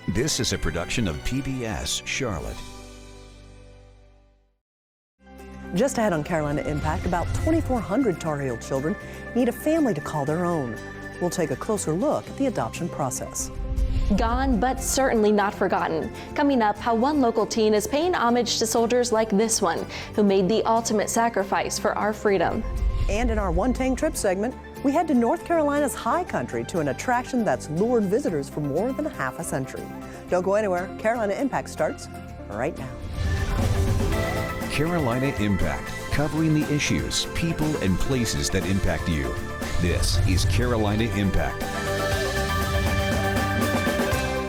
This is a production of PBS Charlotte. Just ahead on Carolina Impact, about 2,400 Tar Heel children need a family to call their own. We'll take a closer look at the adoption process. Gone, but certainly not forgotten. Coming up, how one local teen is paying homage to soldiers like this one, who made the ultimate sacrifice for our freedom. And in our One Tang Trip segment, we head to North Carolina's high country to an attraction that's lured visitors for more than half a century. Don't go anywhere. Carolina Impact starts right now. Carolina Impact, covering the issues, people, and places that impact you. This is Carolina Impact.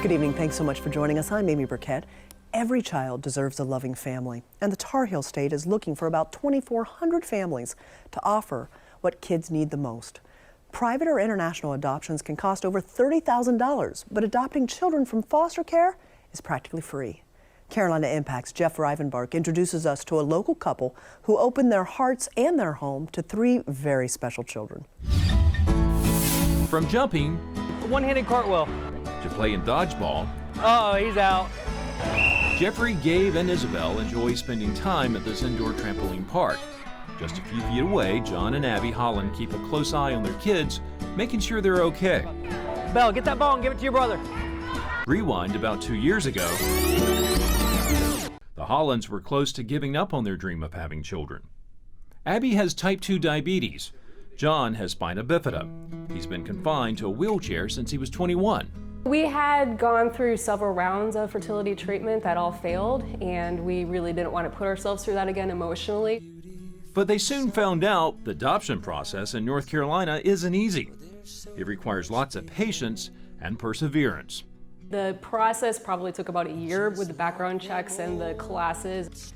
Good evening. Thanks so much for joining us. I'm Amy Burkett. Every child deserves a loving family, and the Tar Heel State is looking for about 2,400 families to offer what kids need the most. Private or international adoptions can cost over $30,000, but adopting children from foster care is practically free. Carolina Impact's Jeff Rivenbark introduces us to a local couple who opened their hearts and their home to 3 very special children. From jumping, one-handed cartwheel, to playing dodgeball, oh, he's out. Jeffrey, Gabe, and Isabel enjoy spending time at this indoor trampoline park. Just a few feet away, John and Abby Holland keep a close eye on their kids, making sure they're okay. Belle, get that ball and give it to your brother. Rewind about 2 years ago, the Hollands were close to giving up on their dream of having children. Abby has type 2 diabetes. John has spina bifida. He's been confined to a wheelchair since he was 21. We had gone through several rounds of fertility treatment that all failed, and we really didn't want to put ourselves through that again emotionally. But they soon found out the adoption process in North Carolina isn't easy. It requires lots of patience and perseverance. The process probably took about a year with the background checks and the classes.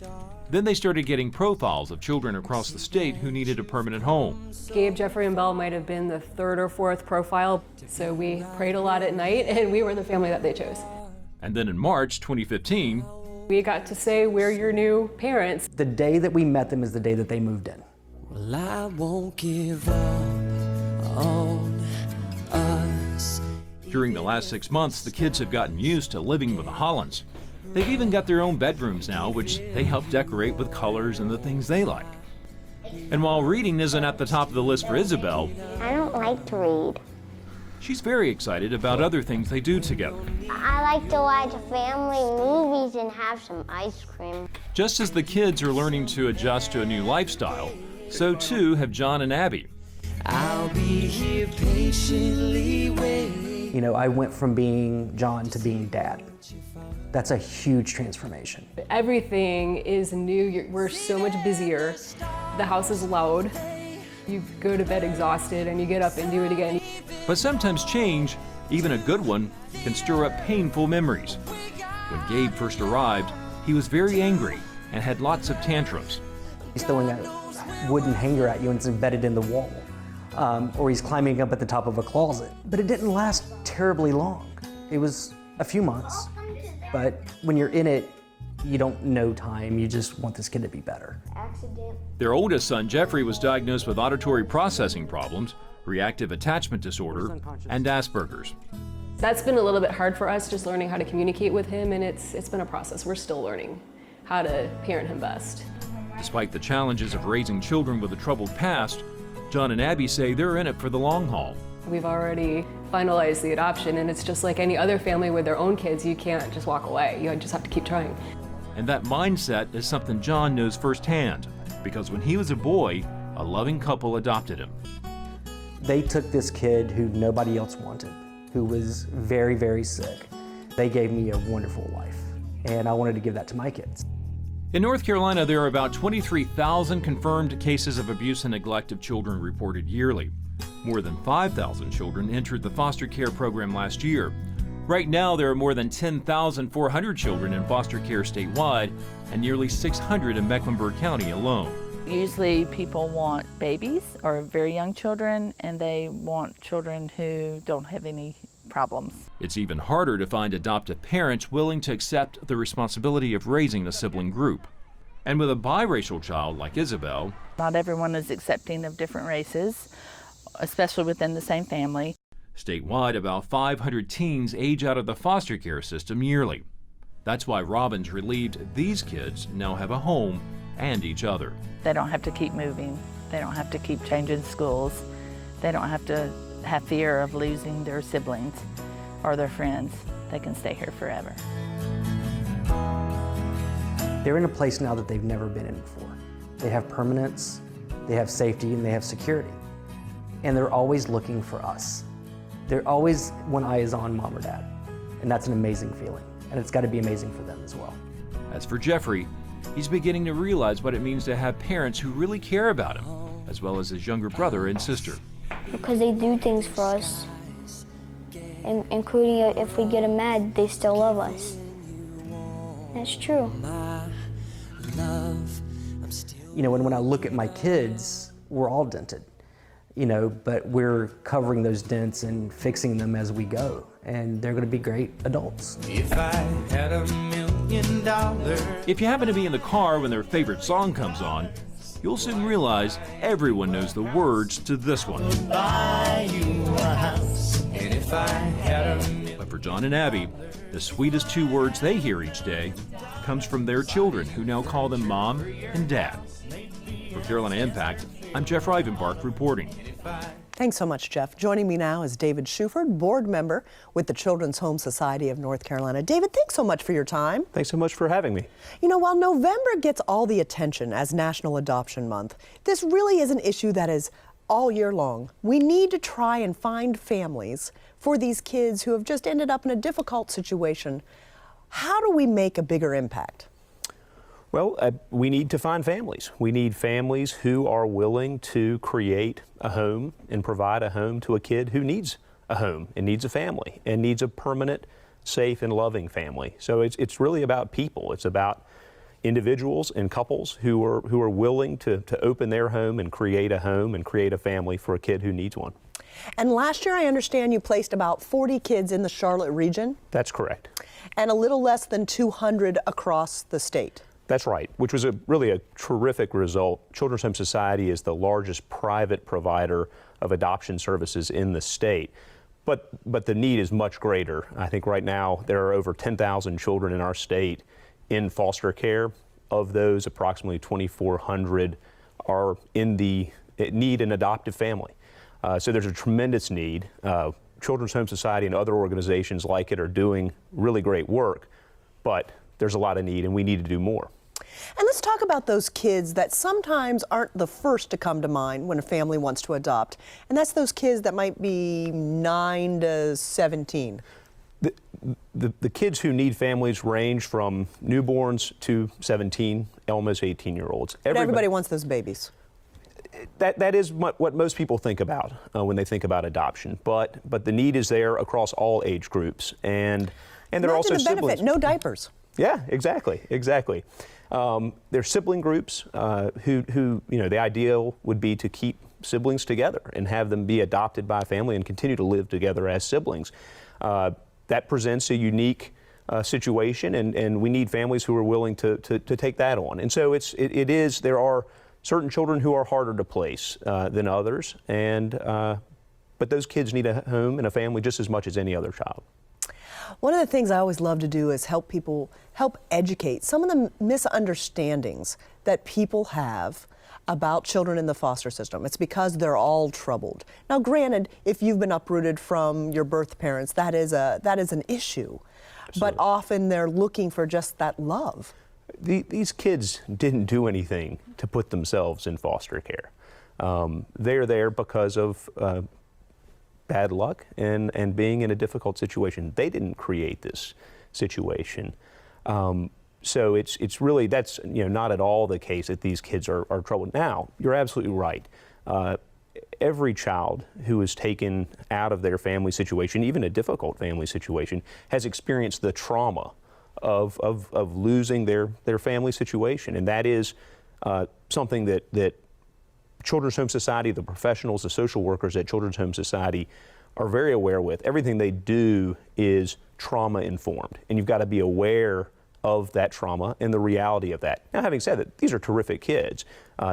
Then they started getting profiles of children across the state who needed a permanent home. Gabe, Jeffrey, and Belle might have been the 3rd or 4th profile, so we prayed a lot at night, and we were the family that they chose. And then in March 2015, we got to say we're your new parents. The day that we met them is the day that they moved in. Well, I won't give up on us. During the last 6 months, the kids have gotten used to living with the Hollands. They've even got their own bedrooms now, which they help decorate with colors and the things they like. And while reading isn't at the top of the list for Isabel, I don't like to read. she's very excited about other things they do together. I like to watch family movies and have some ice cream. Just as the kids are learning to adjust to a new lifestyle, so too have John and Abby. I'll be here patiently waiting. You know, I went from being John to being Dad. That's a huge transformation. Everything is new. We're so much busier. The house is loud. You go to bed exhausted and you get up and do it again. But sometimes change, even a good one, can stir up painful memories. When Gabe first arrived, he was very angry and had lots of tantrums. He's throwing a wooden hanger at you and it's embedded in the wall. Or he's climbing up at the top of a closet. But it didn't last terribly long. It was a few months. But when you're in it, you don't know time. You just want this kid to be better. Their oldest son, Jeffrey, was diagnosed with auditory processing problems, reactive attachment disorder, and Asperger's. That's been a little bit hard for us, just learning how to communicate with him, and it's been a process. We're still learning how to parent him best. Despite the challenges of raising children with a troubled past, John and Abby say they're in it for the long haul. We've already finalized the adoption, and it's just like any other family with their own kids. You can't just walk away. You just have to keep trying. And that mindset is something John knows firsthand, because when he was a boy, a loving couple adopted him. They took this kid who nobody else wanted, who was very, very sick. They gave me a wonderful life, and I wanted to give that to my kids. In North Carolina, there are about 23,000 confirmed cases of abuse and neglect of children reported yearly. More than 5,000 children entered the foster care program last year. Right now, there are more than 10,400 children in foster care statewide and nearly 600 in Mecklenburg County alone. Usually people want babies or very young children, and they want children who don't have any problems. It's even harder to find adoptive parents willing to accept the responsibility of raising a sibling group. And with a biracial child like Isabel, not everyone is accepting of different races, especially within the same family. Statewide, about 500 teens age out of the foster care system yearly. That's why Robin's relieved these kids now have a home and each other. They don't have to keep moving. They don't have to keep changing schools. They don't have to have fear of losing their siblings or their friends. They can stay here forever. They're in a place now that they've never been in before. They have permanence, they have safety, and they have security. And they're always looking for us. They're always, one eye is on mom or dad. And that's an amazing feeling. And it's got to be amazing for them as well. As for Jeffrey, he's beginning to realize what it means to have parents who really care about him, as well as his younger brother and sister. Because they do things for us. And including if we get them mad, they still love us. That's true. You know, when I look at my kids, we're all dented, you know, but we're covering those dents and fixing them as we go. And they're going to be great adults. If I had $1 million. If you happen to be in the car when their favorite song comes on, you'll soon realize everyone knows the words to this one. Buy you a house. And if I had $1 million. But for John and Abby, the sweetest two words they hear each day comes from their children, who now call them Mom and Dad. For Carolina Impact, I'm Jeff Rivenbark reporting. Thanks so much, Jeff. Joining me now is David Shuford, board member with the Children's Home Society of North Carolina. David, thanks so much for your time. Thanks so much for having me. You know, while November gets all the attention as National Adoption Month, this really is an issue that is all year long. We need to try and find families for these kids who have just ended up in a difficult situation. How do we make a bigger impact? Well, we need to find families. We need families who are willing to create a home and provide a home to a kid who needs a home and needs a family and needs a permanent, safe, and loving family. So it's really about people. It's about individuals and couples who are willing to open their home and create a family for a kid who needs one. And last year, I understand you placed about 40 kids in the Charlotte region? That's correct. And a little less than 200 across the state? That's right, which was really a terrific result. Children's Home Society is the largest private provider of adoption services in the state. But the need is much greater. I think right now there are over 10,000 children in our state in foster care. Of those, approximately 2,400 are need an adoptive family. So there's a tremendous need. Children's Home Society and other organizations like it are doing really great work, but there's a lot of need and we need to do more. And let's talk about those kids that sometimes aren't the first to come to mind when a family wants to adopt. And that's those kids that might be 9 to 17. The kids who need families range from newborns to 17, almost 18-year-olds. Everybody wants those babies. That is what most people think about when they think about adoption. But the need is there across all age groups. And there are also the benefit, siblings. no diapers. Yeah, exactly. There's sibling groups who the ideal would be to keep siblings together and have them be adopted by a family and continue to live together as siblings. That presents a unique situation, and we need families who are willing to take that on. And so there are certain children who are harder to place than others, but those kids need a home and a family just as much as any other child. One of the things I always love to do is help educate some of the misunderstandings that people have about children in the foster system. It's because they're all troubled. Now, granted, if you've been uprooted from your birth parents, that is an issue. Absolutely. But often they're looking for just that love. These kids didn't do anything to put themselves in foster care. They're there because of bad luck and being in a difficult situation. They didn't create this situation. So it's really, that's not at all the case that these kids are troubled. Now, you're absolutely right. Every child who is taken out of their family situation, even a difficult family situation, has experienced the trauma of losing their family situation. And that is something that Children's Home Society, the professionals, the social workers at Children's Home Society are very aware with. Everything they do is trauma informed, and you've got to be aware of that trauma and the reality of that. Now, having said that, these are terrific kids.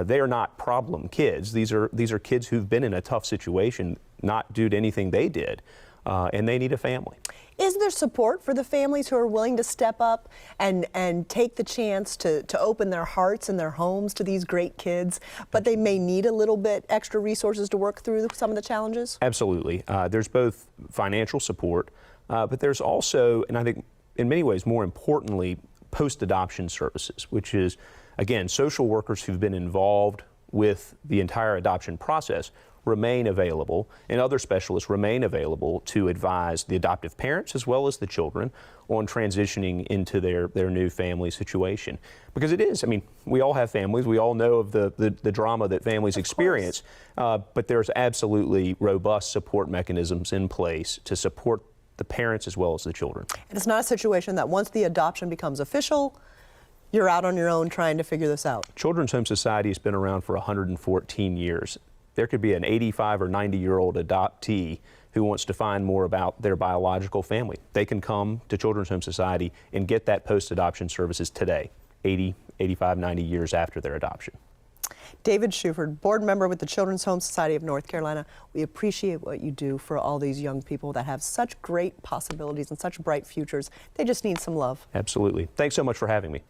They are not problem kids. These are kids who've been in a tough situation. not due to anything they did, and they need a family. Is there support for the families who are willing to step up and take the chance to open their hearts and their homes to these great kids, but they may need a little bit extra resources to work through some of the challenges? Absolutely. There's both financial support, but there's also, and I think in many ways more importantly, post-adoption services, which is, again, social workers who've been involved with the entire adoption process remain available, and other specialists remain available to advise the adoptive parents as well as the children on transitioning into their new family situation. Because it is, I mean, we all have families, we all know of the drama that families experience, but there's absolutely robust support mechanisms in place to support the parents as well as the children. And it's not a situation that once the adoption becomes official, you're out on your own trying to figure this out. Children's Home Society has been around for 114 years. There could be an 85 or 90-year-old adoptee who wants to find more about their biological family. They can come to Children's Home Society and get that post-adoption services today, 80, 85, 90 years after their adoption. David Shuford, board member with the Children's Home Society of North Carolina. We appreciate what you do for all these young people that have such great possibilities and such bright futures. They just need some love. Absolutely. Thanks so much for having me.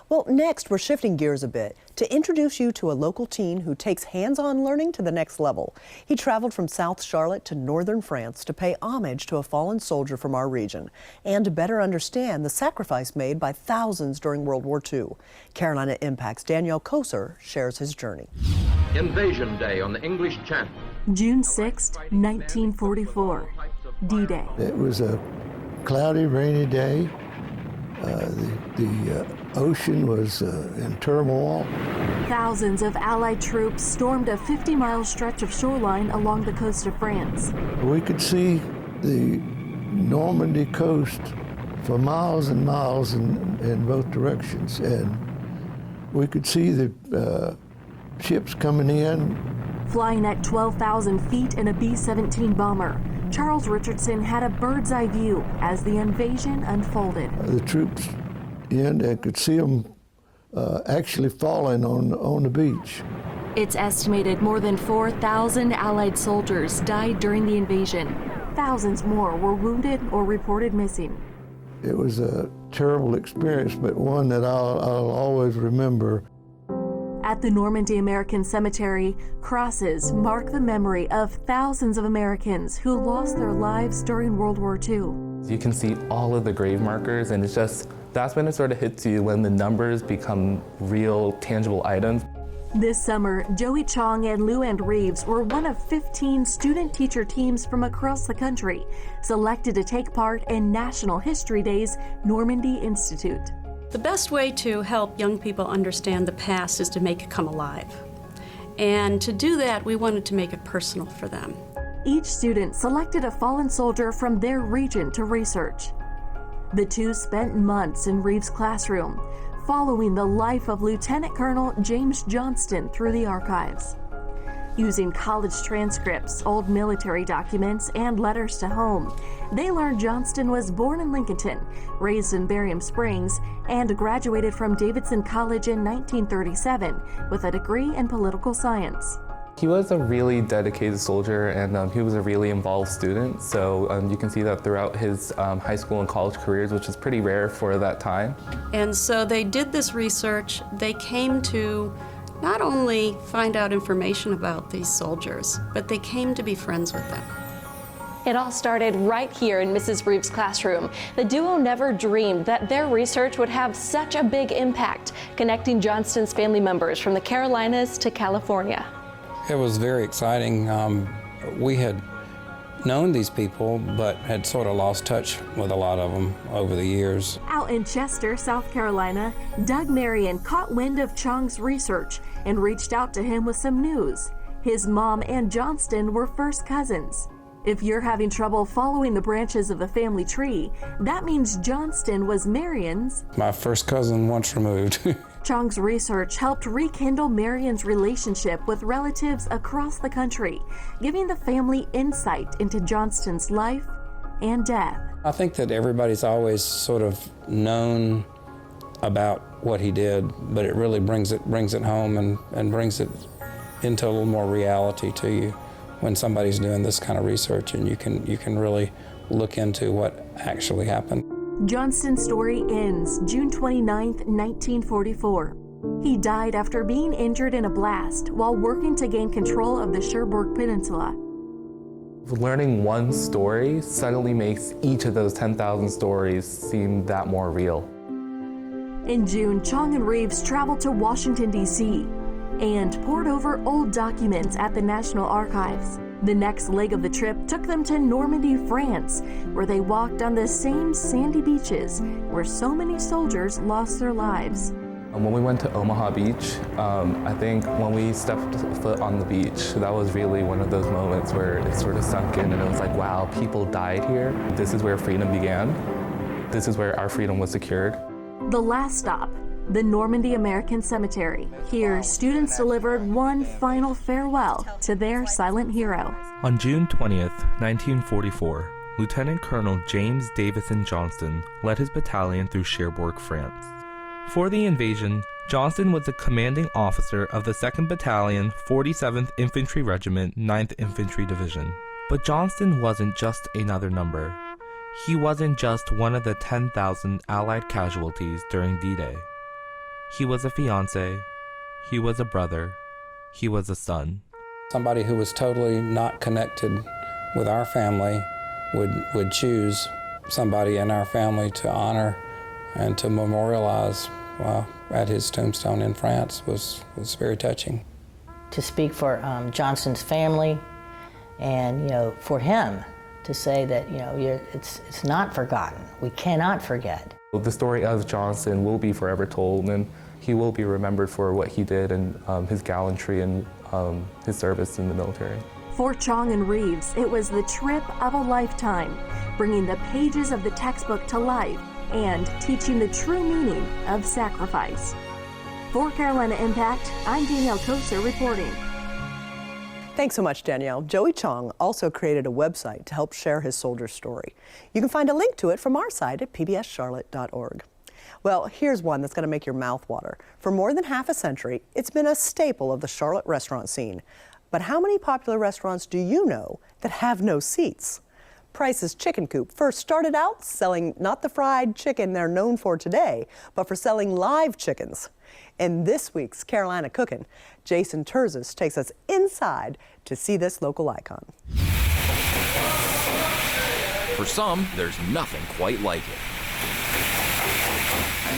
Well, next, we're shifting gears a bit to introduce you to a local teen who takes hands-on learning to the next level. He traveled from South Charlotte to northern France to pay homage to a fallen soldier from our region and to better understand the sacrifice made by thousands during World War II. Carolina Impact's Danielle Koser shares his journey. Invasion Day on the English Channel. June 6, 1944, D-Day. It was a cloudy, rainy day. The ocean was in turmoil. Thousands of Allied troops stormed a 50-mile stretch of shoreline along the coast of France. We could see the Normandy coast for miles and miles in both directions, and we could see the ships coming in. Flying at 12,000 feet in a B-17 bomber, Charles Richardson had a bird's eye view as the invasion unfolded. The troops in and could see them actually falling on the beach. It's estimated more than 4,000 Allied soldiers died during the invasion. Thousands more were wounded or reported missing. It was a terrible experience, but one that I'll always remember. At the Normandy American Cemetery, crosses mark the memory of thousands of Americans who lost their lives during World War II. You can see all of the grave markers, and it's just, that's when it sort of hits you, when the numbers become real, tangible items. This summer, Joey Chong and Lou Ann Reeves were one of 15 student-teacher teams from across the country, selected to take part in National History Day's Normandy Institute. The best way to help young people understand the past is to make it come alive. And to do that, we wanted to make it personal for them. Each student selected a fallen soldier from their region to research. The two spent months in Reeves' classroom, following the life of Lieutenant Colonel James Johnston through the archives. Using college transcripts, old military documents, and letters to home, they learned Johnston was born in Lincolnton, raised in Barium Springs, and graduated from Davidson College in 1937 with a degree in political science. He was a really dedicated soldier, and he was a really involved student, so you can see that throughout his high school and college careers, which is pretty rare for that time. And so they did this research. They came to not only find out information about these soldiers, but they came to be friends with them. It all started right here in Mrs. Reeves' classroom. The duo never dreamed that their research would have such a big impact, connecting Johnston's family members from the Carolinas to California. It was very exciting. We had known these people, but had sort of lost touch with a lot of them over the years. Out in Chester, South Carolina, Doug Marion caught wind of Chong's research and reached out to him with some news. His mom and Johnston were first cousins. If you're having trouble following the branches of the family tree, that means Johnston was Marion's. My first cousin once removed. Chong's research helped rekindle Marion's relationship with relatives across the country, giving the family insight into Johnston's life and death. I think that everybody's always sort of known about what he did, but it really brings it home and brings it into a little more reality to you when somebody's doing this kind of research, and you can really look into what actually happened. Johnston's story ends June 29, 1944. He died after being injured in a blast while working to gain control of the Cherbourg Peninsula. Learning one story suddenly makes each of those 10,000 stories seem that more real. In June, Chong and Reeves traveled to Washington, D.C. and pored over old documents at the National Archives. The next leg of the trip took them to Normandy, France, where they walked on the same sandy beaches where so many soldiers lost their lives. When we went to Omaha Beach, I think when we stepped foot on the beach, that was really one of those moments where it sort of sunk in and it was like, wow, people died here. This is where freedom began. This is where our freedom was secured. The last stop, the Normandy American Cemetery. Here, students delivered one final farewell to their silent hero. On June 20th, 1944, Lieutenant Colonel James Davison Johnston led his battalion through Cherbourg, France. For the invasion, Johnston was the commanding officer of the 2nd Battalion, 47th Infantry Regiment, 9th Infantry Division. But Johnston wasn't just another number. He wasn't just one of the 10,000 Allied casualties during D-Day. He was a fiancé, he was a brother, he was a son. Somebody who was totally not connected with our family would choose somebody in our family to honor and to memorialize at his tombstone in France was very touching. To speak for Johnston's family, and for him to say that it's not forgotten. We cannot forget. The story of Johnston will be forever told, and he will be remembered for what he did and his gallantry and his service in the military. For Chong and Reeves, it was the trip of a lifetime, bringing the pages of the textbook to life and teaching the true meaning of sacrifice. For Carolina Impact, I'm Danielle Koser reporting. Thanks so much, Danielle. Joey Chong also created a website to help share his soldier story. You can find a link to it from our site at pbscharlotte.org. Well, here's one that's going to make your mouth water. For more than half a century, it's been a staple of the Charlotte restaurant scene. But how many popular restaurants do you know that have no seats? Price's Chicken Coop first started out selling not the fried chicken they're known for today, but for selling live chickens. In this week's Carolina Cookin', Jason Terzis takes us inside to see this local icon. For some, there's nothing quite like it.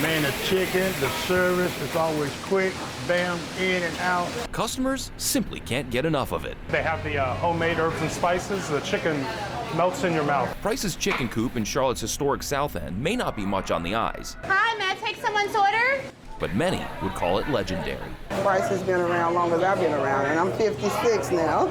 Man, the chicken, the service is always quick, bam, in and out. Customers simply can't get enough of it. They have the homemade herbs and spices. The chicken melts in your mouth. Price's Chicken Coop in Charlotte's historic South End may not be much on the eyes. Hi, may I take someone's order? But many would call it legendary. Price has been around long as I've been around, and I'm 56 now.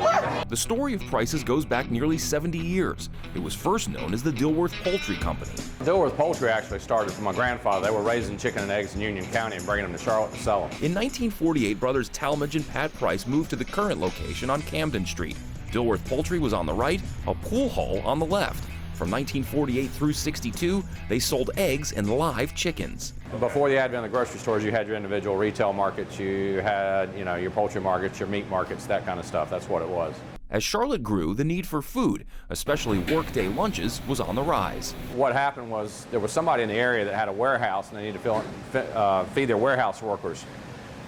The story of Price's goes back nearly 70 years. It was first known as the Dilworth Poultry Company. Dilworth Poultry actually started from my grandfather. They were raising chicken and eggs in Union County and bringing them to Charlotte to sell them. In 1948, brothers Talmadge and Pat Price moved to the current location on Camden Street. Dilworth Poultry was on the right, a pool hall on the left. From 1948 through 62, they sold eggs and live chickens. Before the advent of the grocery stores, you had your individual retail markets, you had, your poultry markets, your meat markets, that kind of stuff. That's what it was. As Charlotte grew, the need for food, especially workday lunches, was on the rise. What happened was there was somebody in the area that had a warehouse and they needed to feed their warehouse workers.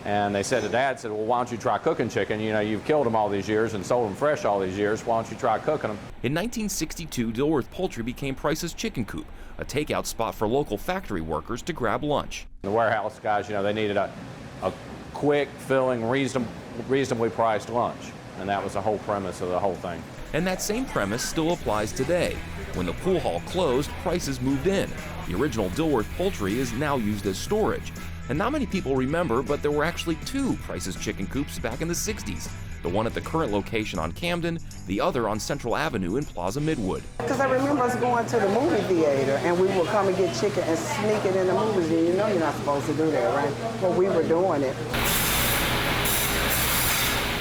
And they said to Dad, well, why don't you try cooking chicken? You've killed them all these years and sold them fresh all these years. Why don't you try cooking them? In 1962, Dilworth Poultry became Price's Chicken Coop, a takeout spot for local factory workers to grab lunch. The warehouse guys, they needed a quick, filling, reasonably priced lunch. And that was the whole premise of the whole thing. And that same premise still applies today. When the pool hall closed, Price's moved in. The original Dilworth Poultry is now used as storage. And not many people remember, but there were actually two Price's Chicken Coops back in the 60s. The one at the current location on Camden, the other on Central Avenue in Plaza Midwood. Because I remember us going to the movie theater and we would come and get chicken and sneak it in the movies. And you're not supposed to do that, right? But we were doing it.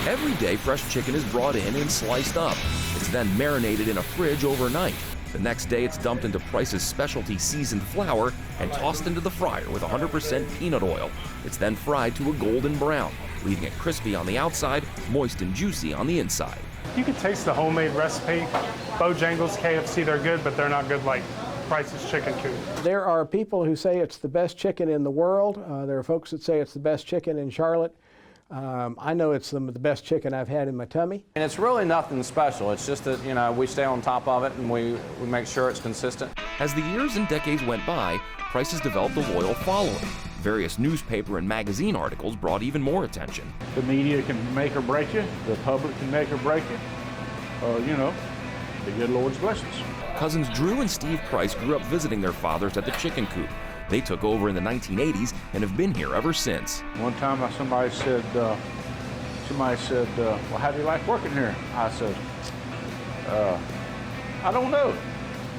Every day, fresh chicken is brought in and sliced up. It's then marinated in a fridge overnight. The next day, it's dumped into Price's specialty seasoned flour and tossed into the fryer with 100% peanut oil. It's then fried to a golden brown, leaving it crispy on the outside, moist and juicy on the inside. You can taste the homemade recipe. Bojangles, KFC, they're good, but they're not good like Price's Chicken Coop. There are people who say it's the best chicken in the world. There are folks that say it's the best chicken in Charlotte. I know it's the best chicken I've had in my tummy. And it's really nothing special. It's just that, you know, we stay on top of it and we make sure it's consistent. As the years and decades went by, Price's developed a loyal following. Various newspaper and magazine articles brought even more attention. The media can make or break you. The public can make or break you. You know, the good Lord's blessings. Cousins Drew and Steve Price grew up visiting their fathers at the Chicken Coop. They took over in the 1980s and have been here ever since. One time somebody said, well, how do you like working here? I said, I don't know,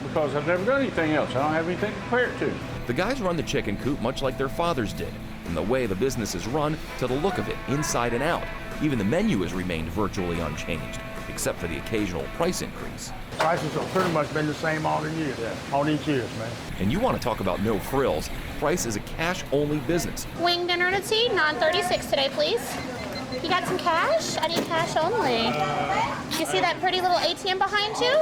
because I've never done anything else. I don't have anything to compare it to. The guys run the Chicken Coop much like their fathers did, from the way the business is run to the look of it, inside and out. Even the menu has remained virtually unchanged, except for the occasional price increase. Prices have pretty much been the same all the years, all these years, man. And you want to talk about no frills, Price is a cash-only business. Wing dinner to tea, non-36 today, please. You got some cash? I need cash only. You see that pretty little ATM behind you?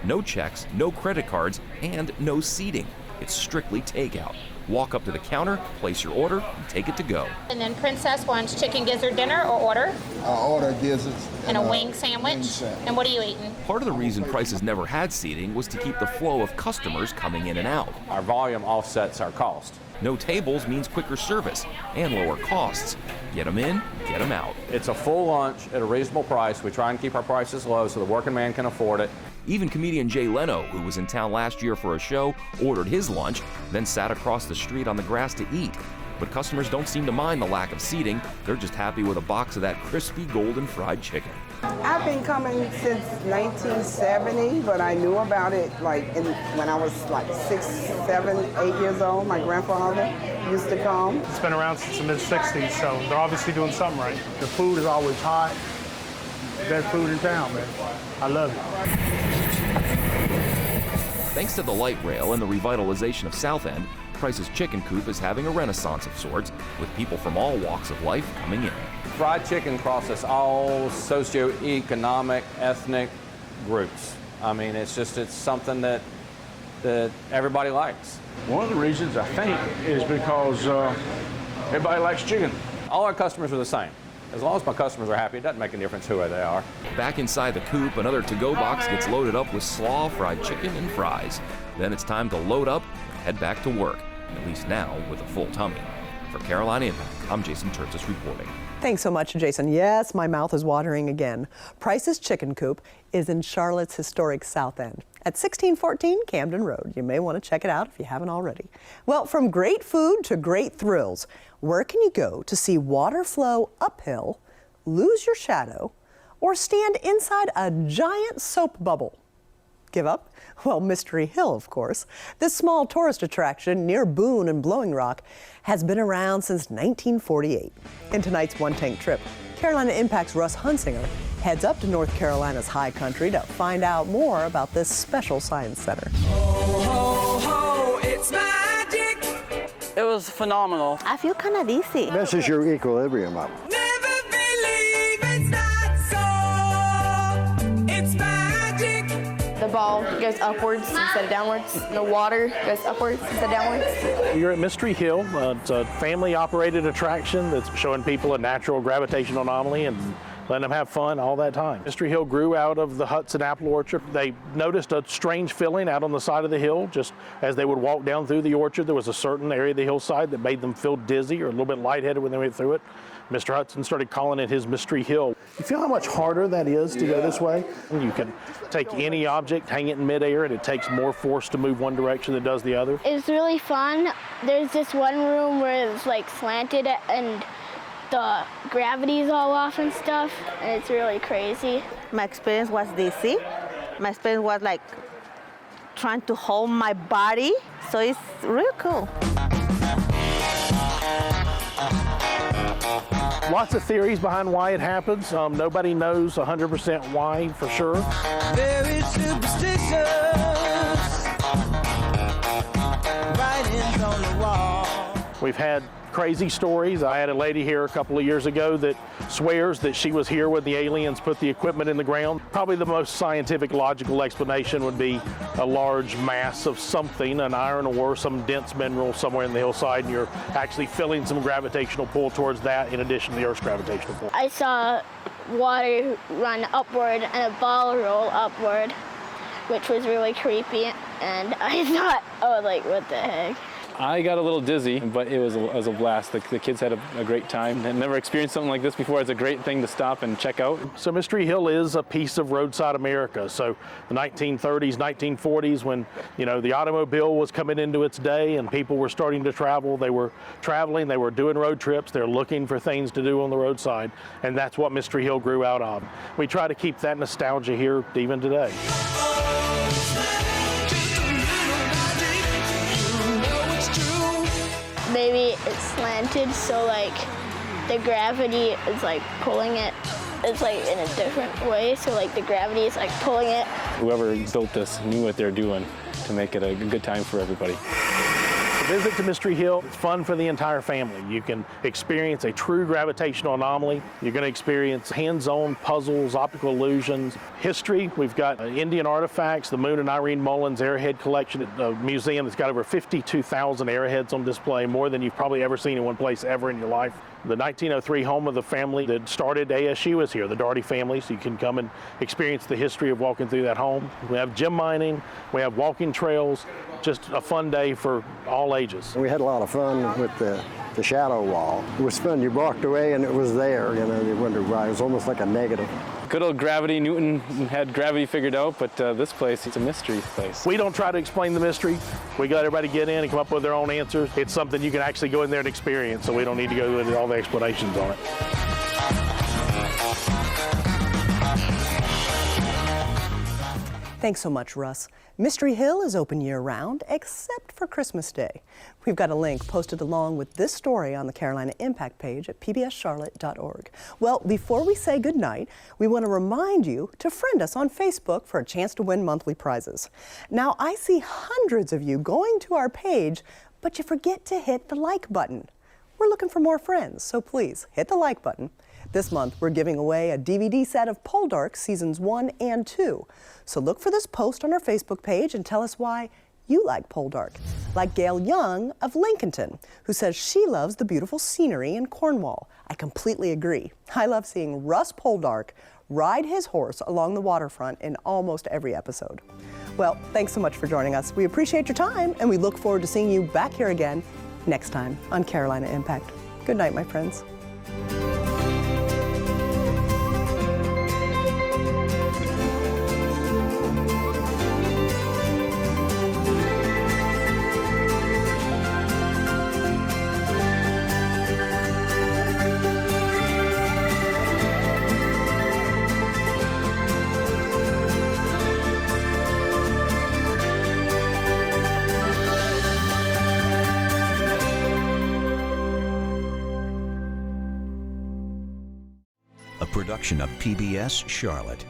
No checks, no credit cards, and no seating. It's strictly takeout. Walk up to the counter, place your order, and take it to go. And then Princess wants chicken gizzard dinner or order? I order gizzards. And a wing sandwich? And what are you eating? Part of the reason Price's never had seating was to keep the flow of customers coming in and out. Our volume offsets our cost. No tables means quicker service and lower costs. Get them in, get them out. It's a full lunch at a reasonable price. We try and keep our prices low so the working man can afford it. Even comedian Jay Leno, who was in town last year for a show, ordered his lunch, then sat across the street on the grass to eat. But customers don't seem to mind the lack of seating. They're just happy with a box of that crispy golden fried chicken. I've been coming since 1970, but I knew about it when I was like 6, 7, 8 years old. My grandfather used to come. It's been around since the mid-60s, so they're obviously doing something right. The food is always hot. Best food in town, man. I love it. Thanks to the light rail and the revitalization of South End, Price's Chicken Coop is having a renaissance of sorts, with people from all walks of life coming in. Fried chicken crosses all socioeconomic, ethnic groups. I mean, it's something that everybody likes. One of the reasons, I think, is because everybody likes chicken. All our customers are the same. As long as my customers are happy, it doesn't make a difference who they are. Back inside the coop, another to-go box gets loaded up with slaw, fried chicken, and fries. Then it's time to load up and head back to work, at least now with a full tummy. For Carolina Impact, I'm Jason Tertzis reporting. Thanks so much, Jason. Yes, my mouth is watering again. Price's Chicken Coop is in Charlotte's historic South End at 1614 Camden Road. You may want to check it out if you haven't already. Well, from great food to great thrills, where can you go to see water flow uphill, lose your shadow, or stand inside a giant soap bubble? Give up? Well, Mystery Hill, of course. This small tourist attraction near Boone and Blowing Rock has been around since 1948. In tonight's One Tank Trip, Carolina Impact's Russ Hunsinger heads up to North Carolina's high country to find out more about this special science center. Ho, ho, ho, it's magic. It was phenomenal. I feel kind of dizzy. This is your equilibrium up. Never believe it's not so. It's magic. The ball goes upwards instead of downwards. The water goes upwards instead of downwards. You're at Mystery Hill. It's a family-operated attraction that's showing people a natural gravitational anomaly and letting them have fun all that time. Mystery Hill grew out of the Hudson apple orchard. They noticed a strange feeling out on the side of the hill. Just as they would walk down through the orchard, there was a certain area of the hillside that made them feel dizzy or a little bit lightheaded when they went through it. Mr. Hudson started calling it his Mystery Hill. You feel how much harder that is to go this way? You can take any object, hang it in midair, and it takes more force to move one direction than it does the other. It's really fun. There's this one room where it's like slanted and the gravity's all off and stuff, and it's really crazy. My experience was dizzy. My experience was like trying to hold my body, so it's real cool. Lots of theories behind why it happens. Nobody knows 100% why for sure. Very superstitious. Writings on the wall. We've had crazy stories. I had a lady here a couple of years ago that swears that she was here when the aliens put the equipment in the ground. Probably the most scientific, logical explanation would be a large mass of something, an iron ore, some dense mineral somewhere in the hillside, and you're actually feeling some gravitational pull towards that in addition to the Earth's gravitational pull. I saw water run upward and a ball roll upward, which was really creepy, and I thought, oh, like, what the heck? I got a little dizzy, but it was a blast. The kids had a great time. I'd never experienced something like this before. It's a great thing to stop and check out. So Mystery Hill is a piece of roadside America. So the 1930s, 1940s, when the automobile was coming into its day and people were starting to travel, they were traveling, they were doing road trips, they're looking for things to do on the roadside, and that's what Mystery Hill grew out of. We try to keep that nostalgia here even today. Maybe it's slanted, so like the gravity is like pulling it. It's like in a different way, so like the gravity is like pulling it. Whoever built this knew what they're doing to make it a good time for everybody. Visit to Mystery Hill. It's fun for the entire family. You can experience a true gravitational anomaly. You're going to experience hands-on puzzles, optical illusions, history. We've got Indian artifacts, the Moon and Irene Mullins Airhead Collection, a museum that's got over 52,000 airheads on display, more than you've probably ever seen in one place ever in your life. The 1903 home of the family that started ASU is here, the Daugherty family, so you can come and experience the history of walking through that home. We have gem mining, we have walking trails, just a fun day for all ages. We had a lot of fun with the shadow wall. It was fun. You walked away and it was there, you wondered why. It was almost like a negative. Good old gravity. Newton had gravity figured out, but this place, it's a mystery place. We don't try to explain the mystery. We got everybody get in and come up with their own answers. It's something you can actually go in there and experience, so we don't need to go into all the explanations on it. Thanks so much, Russ. Mystery Hill is open year-round, except for Christmas Day. We've got a link posted along with this story on the Carolina Impact page at pbscharlotte.org. Well, before we say goodnight, we want to remind you to friend us on Facebook for a chance to win monthly prizes. Now, I see hundreds of you going to our page, but you forget to hit the like button. We're looking for more friends, so please hit the like button. This month, we're giving away a DVD set of Poldark Seasons 1 and 2. So look for this post on our Facebook page and tell us why you like Poldark. Like Gail Young of Lincolnton, who says she loves the beautiful scenery in Cornwall. I completely agree. I love seeing Russ Poldark ride his horse along the waterfront in almost every episode. Well, thanks so much for joining us. We appreciate your time, and we look forward to seeing you back here again next time on Carolina Impact. Good night, my friends. Production of PBS Charlotte.